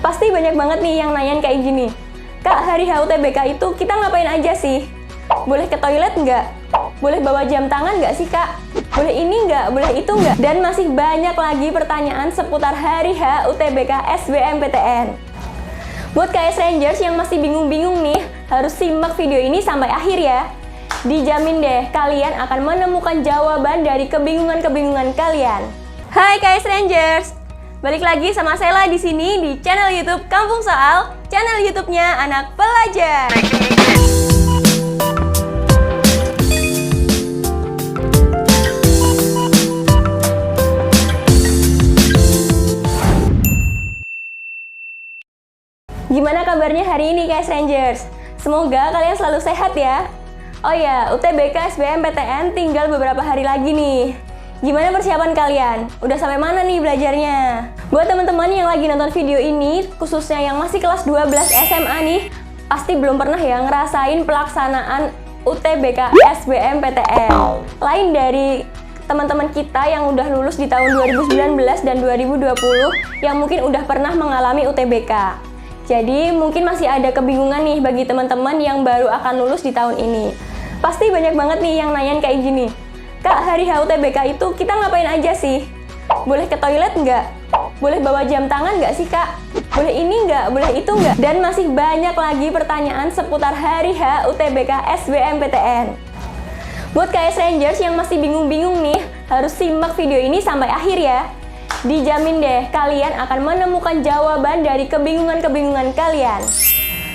Pasti banyak banget nih yang nanyain kayak gini, Kak, hari HUTBK itu kita ngapain aja sih? Boleh ke toilet nggak? Boleh bawa jam tangan nggak sih, Kak? Boleh ini nggak? Boleh itu nggak? Dan masih banyak lagi pertanyaan seputar hari HUTBK SBMPTN. Buat KS Rangers yang masih bingung-bingung nih, harus simak video ini sampai akhir ya. Dijamin deh, kalian akan menemukan jawaban dari kebingungan-kebingungan kalian. Hai KS Rangers! Balik lagi sama Sela di sini di channel YouTube Kampung Soal, channel YouTube-nya anak pelajar. Gimana kabarnya hari ini KS Rangers? Semoga kalian selalu sehat ya. Oh ya, UTBK SBMPTN tinggal beberapa hari lagi nih. Gimana persiapan kalian? Udah sampai mana nih belajarnya? Buat teman-teman yang lagi nonton video ini, khususnya yang masih kelas 12 SMA nih, pasti belum pernah ya ngerasain pelaksanaan UTBK SBMPTN. Lain dari teman-teman kita yang udah lulus di tahun 2019 dan 2020 yang mungkin udah pernah mengalami UTBK. Jadi mungkin masih ada kebingungan nih bagi teman-teman yang baru akan lulus di tahun ini. Pasti banyak banget nih yang nanyain kayak gini, Kak, hari HUTBK itu kita ngapain aja sih? Boleh ke toilet nggak? Boleh bawa jam tangan nggak sih, Kak? Boleh ini nggak? Boleh itu nggak? Dan masih banyak lagi pertanyaan seputar hari HUTBK SBMPTN. Buat KS Rangers yang masih bingung-bingung nih, harus simak video ini sampai akhir ya. Dijamin deh, kalian akan menemukan jawaban dari kebingungan-kebingungan kalian.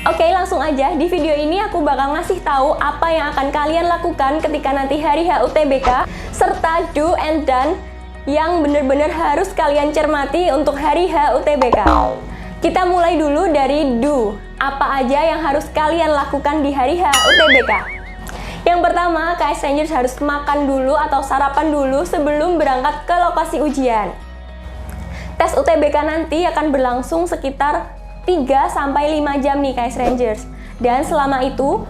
Oke, langsung aja. Di video ini aku bakal ngasih tahu apa yang akan kalian lakukan ketika nanti hari HUTBK, serta do and done yang bener-bener harus kalian cermati untuk hari HUTBK. Kita mulai dulu dari do. Apa aja yang harus kalian lakukan di hari HUTBK? Yang pertama, KS Rangers harus makan dulu atau sarapan dulu sebelum berangkat ke lokasi ujian. Tes UTBK nanti akan berlangsung sekitar 3-5 jam nih KS Rangers. Dan selama itu,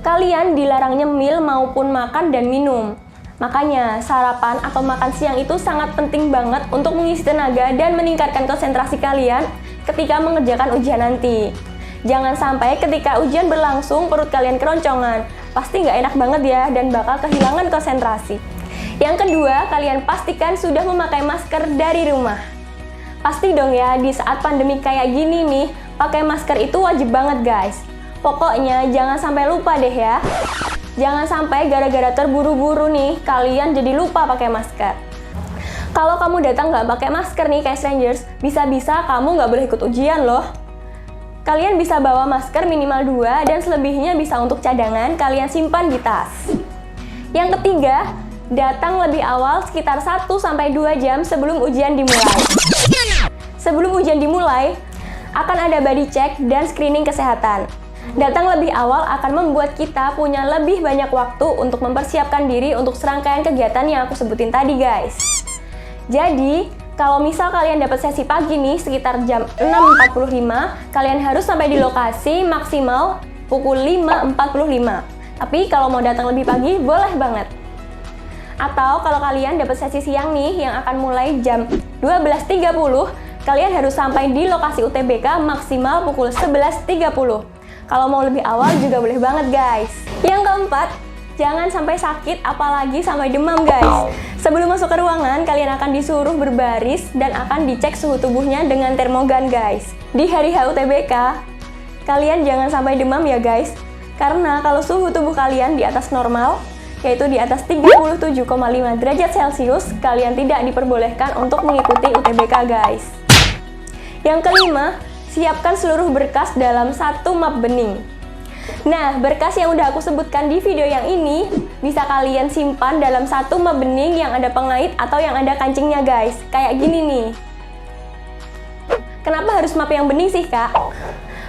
kalian dilarang nyemil maupun makan dan minum. Makanya, sarapan atau makan siang itu sangat penting banget untuk mengisi tenaga dan meningkatkan konsentrasi kalian ketika mengerjakan ujian nanti. Jangan sampai ketika ujian berlangsung, perut kalian keroncongan. Pasti nggak enak banget ya, dan bakal kehilangan konsentrasi. Yang kedua, kalian pastikan sudah memakai masker dari rumah. Pasti dong ya, di saat pandemi kayak gini nih, pakai masker itu wajib banget guys. Pokoknya jangan sampai lupa deh ya. Jangan sampai gara-gara terburu-buru nih, kalian jadi lupa pakai masker. Kalau kamu datang nggak pakai masker nih KS Rangers, bisa-bisa kamu nggak boleh ikut ujian loh. Kalian bisa bawa masker minimal 2 dan selebihnya bisa untuk cadangan, kalian simpan di tas. Yang ketiga, datang lebih awal sekitar 1-2 jam sebelum ujian dimulai. Sebelum ujian dimulai, akan ada body check dan screening kesehatan. Datang lebih awal akan membuat kita punya lebih banyak waktu untuk mempersiapkan diri untuk serangkaian kegiatan yang aku sebutin tadi guys. Jadi, kalau misal kalian dapat sesi pagi nih sekitar jam 6.45, kalian harus sampai di lokasi maksimal pukul 5.45. Tapi kalau mau datang lebih pagi, boleh banget. Atau kalau kalian dapat sesi siang nih yang akan mulai jam 12.30, kalian harus sampai di lokasi UTBK maksimal pukul 11.30. Kalau mau lebih awal juga boleh banget guys. Yang keempat, jangan sampai sakit apalagi sampai demam guys. Sebelum masuk ke ruangan, kalian akan disuruh berbaris dan akan dicek suhu tubuhnya dengan termogan guys. Di hari HUTBK, kalian jangan sampai demam ya guys. Karena kalau suhu tubuh kalian di atas normal, yaitu di atas 37,5 derajat Celcius, kalian tidak diperbolehkan untuk mengikuti UTBK guys. Yang kelima, siapkan seluruh berkas dalam satu map bening. Nah, berkas yang udah aku sebutkan di video yang ini, bisa kalian simpan dalam satu map bening yang ada pengait atau yang ada kancingnya guys. Kayak gini nih. Kenapa harus map yang bening sih, Kak?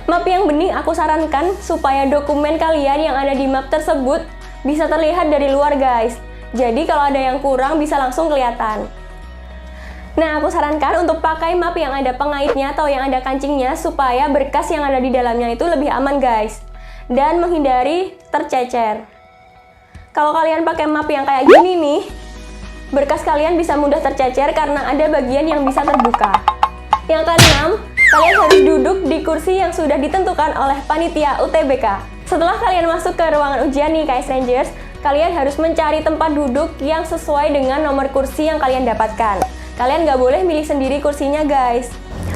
Map yang bening aku sarankan supaya dokumen kalian yang ada di map tersebut bisa terlihat dari luar guys. Jadi kalau ada yang kurang bisa langsung kelihatan. Nah, aku sarankan untuk pakai map yang ada pengaitnya atau yang ada kancingnya supaya berkas yang ada di dalamnya itu lebih aman guys. Dan menghindari tercecer. Kalau kalian pakai map yang kayak gini nih, berkas kalian bisa mudah tercecer karena ada bagian yang bisa terbuka. Yang keenam, kalian harus duduk di kursi yang sudah ditentukan oleh panitia UTBK. Setelah kalian masuk ke ruangan ujian nih KS Rangers, kalian harus mencari tempat duduk yang sesuai dengan nomor kursi yang kalian dapatkan. Kalian nggak boleh milih sendiri kursinya guys.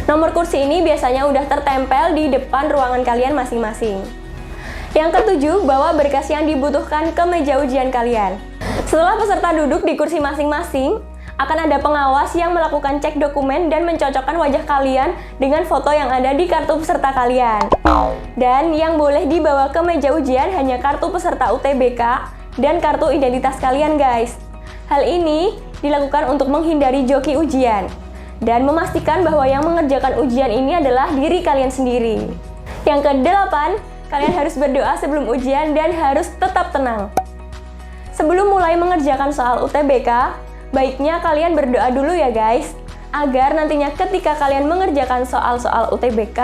Nomor kursi ini biasanya udah tertempel di depan ruangan kalian masing-masing. Yang ketujuh, bawa berkas yang dibutuhkan ke meja ujian kalian. Setelah peserta duduk di kursi masing-masing, akan ada pengawas yang melakukan cek dokumen dan mencocokkan wajah kalian dengan foto yang ada di kartu peserta kalian. Dan yang boleh dibawa ke meja ujian hanya kartu peserta UTBK dan kartu identitas kalian guys. Hal ini dilakukan untuk menghindari joki ujian dan memastikan bahwa yang mengerjakan ujian ini adalah diri kalian sendiri. Yang kedelapan, kalian harus berdoa sebelum ujian dan harus tetap tenang. Sebelum mulai mengerjakan soal UTBK, baiknya kalian berdoa dulu ya guys, agar nantinya ketika kalian mengerjakan soal-soal UTBK,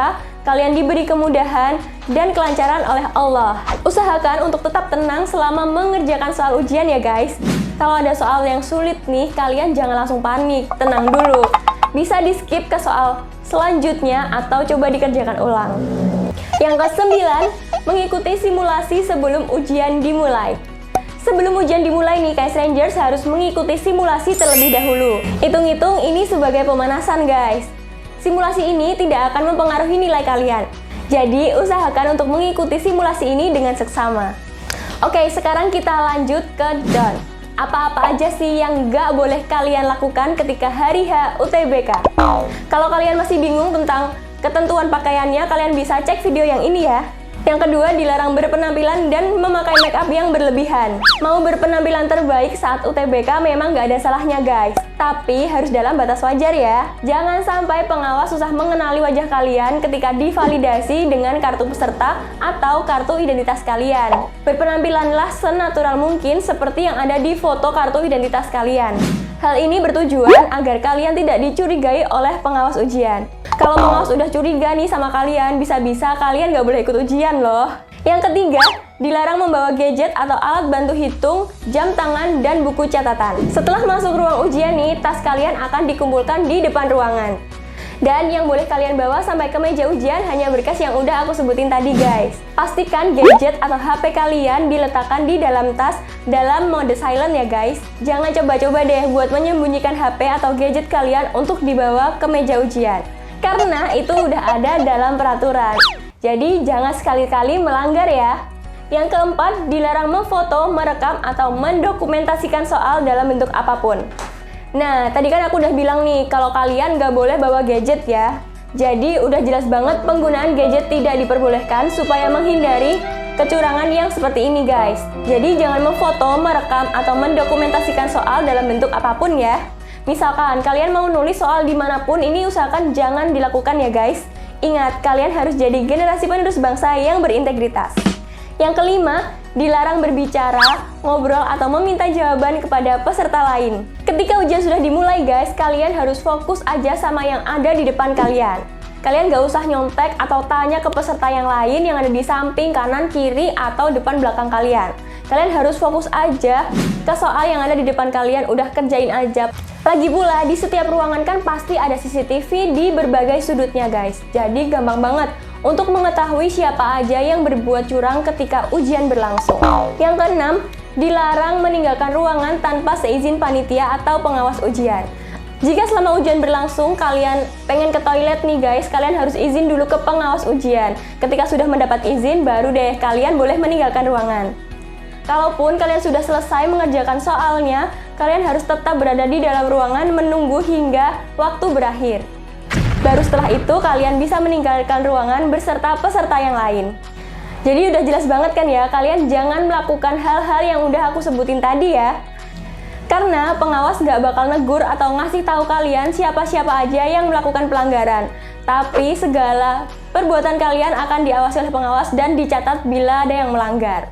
kalian diberi kemudahan dan kelancaran oleh Allah. Usahakan untuk tetap tenang selama mengerjakan soal ujian ya guys. Kalau ada soal yang sulit nih, kalian jangan langsung panik, tenang dulu. Bisa di-skip ke soal selanjutnya atau coba dikerjakan ulang. Yang ke-9, mengikuti simulasi sebelum ujian dimulai. Sebelum ujian dimulai nih, KS Rangers harus mengikuti simulasi terlebih dahulu. Hitung-hitung ini sebagai pemanasan guys. Simulasi ini tidak akan mempengaruhi nilai kalian. Jadi usahakan untuk mengikuti simulasi ini dengan seksama. Oke, sekarang kita lanjut ke don. Apa-apa aja sih yang nggak boleh kalian lakukan ketika hari H UTBK? Kalau kalian masih bingung tentang ketentuan pakaiannya, kalian bisa cek video yang ini ya. Yang kedua, dilarang berpenampilan dan memakai make up yang berlebihan. Mau berpenampilan terbaik saat UTBK memang nggak ada salahnya guys, tapi harus dalam batas wajar ya. Jangan sampai pengawas susah mengenali wajah kalian ketika divalidasi dengan kartu peserta atau kartu identitas kalian. Berpenampilanlah senatural mungkin seperti yang ada di foto kartu identitas kalian. Hal ini bertujuan agar kalian tidak dicurigai oleh pengawas ujian. Kalau pengawas udah curiga nih sama kalian, bisa-bisa kalian nggak boleh ikut ujian loh. Yang ketiga, dilarang membawa gadget atau alat bantu hitung, jam tangan, dan buku catatan. Setelah masuk ruang ujian nih, tas kalian akan dikumpulkan di depan ruangan. Dan yang boleh kalian bawa sampai ke meja ujian hanya berkas yang udah aku sebutin tadi guys. Pastikan gadget atau HP kalian diletakkan di dalam tas dalam mode silent ya guys. Jangan coba-coba deh buat menyembunyikan HP atau gadget kalian untuk dibawa ke meja ujian, karena itu udah ada dalam peraturan. Jadi jangan sekali-kali melanggar ya. Yang keempat, dilarang memfoto, merekam, atau mendokumentasikan soal dalam bentuk apapun. Nah, tadi kan aku udah bilang nih, kalau kalian nggak boleh bawa gadget ya. Jadi udah jelas banget penggunaan gadget tidak diperbolehkan supaya menghindari kecurangan yang seperti ini guys. Jadi jangan memfoto, merekam, atau mendokumentasikan soal dalam bentuk apapun ya. Misalkan kalian mau nulis soal dimanapun, ini usahakan jangan dilakukan ya guys. Ingat, kalian harus jadi generasi penerus bangsa yang berintegritas. Yang kelima, dilarang berbicara, ngobrol, atau meminta jawaban kepada peserta lain. Ketika ujian sudah dimulai guys, kalian harus fokus aja sama yang ada di depan kalian. Kalian gak usah nyontek atau tanya ke peserta yang lain yang ada di samping, kanan, kiri, atau depan belakang kalian. Kalian harus fokus aja ke soal yang ada di depan kalian, udah kerjain aja. Lagi pula, di setiap ruangan kan pasti ada CCTV di berbagai sudutnya guys. Jadi gampang banget untuk mengetahui siapa aja yang berbuat curang ketika ujian berlangsung. Yang keenam, dilarang meninggalkan ruangan tanpa seizin panitia atau pengawas ujian. Jika selama ujian berlangsung kalian pengen ke toilet nih guys, kalian harus izin dulu ke pengawas ujian. Ketika sudah mendapat izin, baru deh kalian boleh meninggalkan ruangan. Kalaupun kalian sudah selesai mengerjakan soalnya, kalian harus tetap berada di dalam ruangan menunggu hingga waktu berakhir. Baru setelah itu kalian bisa meninggalkan ruangan beserta peserta yang lain. Jadi udah jelas banget kan ya, kalian jangan melakukan hal-hal yang udah aku sebutin tadi ya. Karena pengawas nggak bakal negur atau ngasih tahu kalian siapa-siapa aja yang melakukan pelanggaran. Tapi segala perbuatan kalian akan diawasi oleh pengawas dan dicatat bila ada yang melanggar.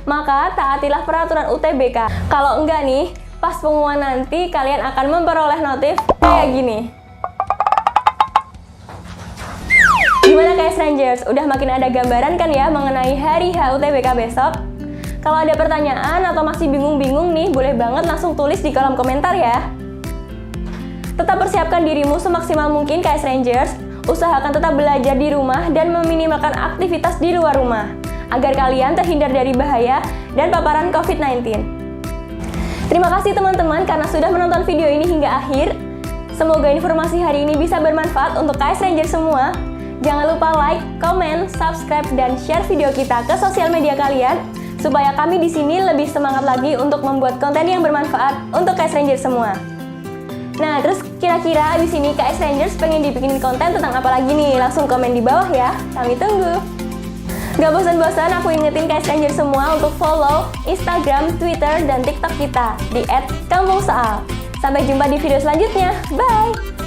Maka taatilah peraturan UTBK. Kalau enggak nih, pas pengumuman nanti kalian akan memperoleh notif kayak gini. Gimana KS Rangers? Udah makin ada gambaran kan ya mengenai hari H UTBK besok? Kalau ada pertanyaan atau masih bingung-bingung nih, boleh banget langsung tulis di kolom komentar ya. Tetap persiapkan dirimu semaksimal mungkin KS Rangers usahakan tetap belajar di rumah dan meminimalkan aktivitas di luar rumah, agar kalian terhindar dari bahaya dan paparan COVID-19. Terima kasih teman-teman karena sudah menonton video ini hingga akhir. Semoga informasi hari ini bisa bermanfaat untuk KS Ranger semua. Jangan lupa like, comment, subscribe, dan share video kita ke sosial media kalian, supaya kami di sini lebih semangat lagi untuk membuat konten yang bermanfaat untuk KS Ranger semua. Nah, terus kira-kira abis ini KS Rangers pengen dibikinin konten tentang apa lagi nih? Langsung komen di bawah ya, kami tunggu. Gak bosan-bosan aku ingetin KS Rangers semua untuk follow Instagram, Twitter, dan TikTok kita di @kampungsoal. Sampai jumpa di video selanjutnya, bye!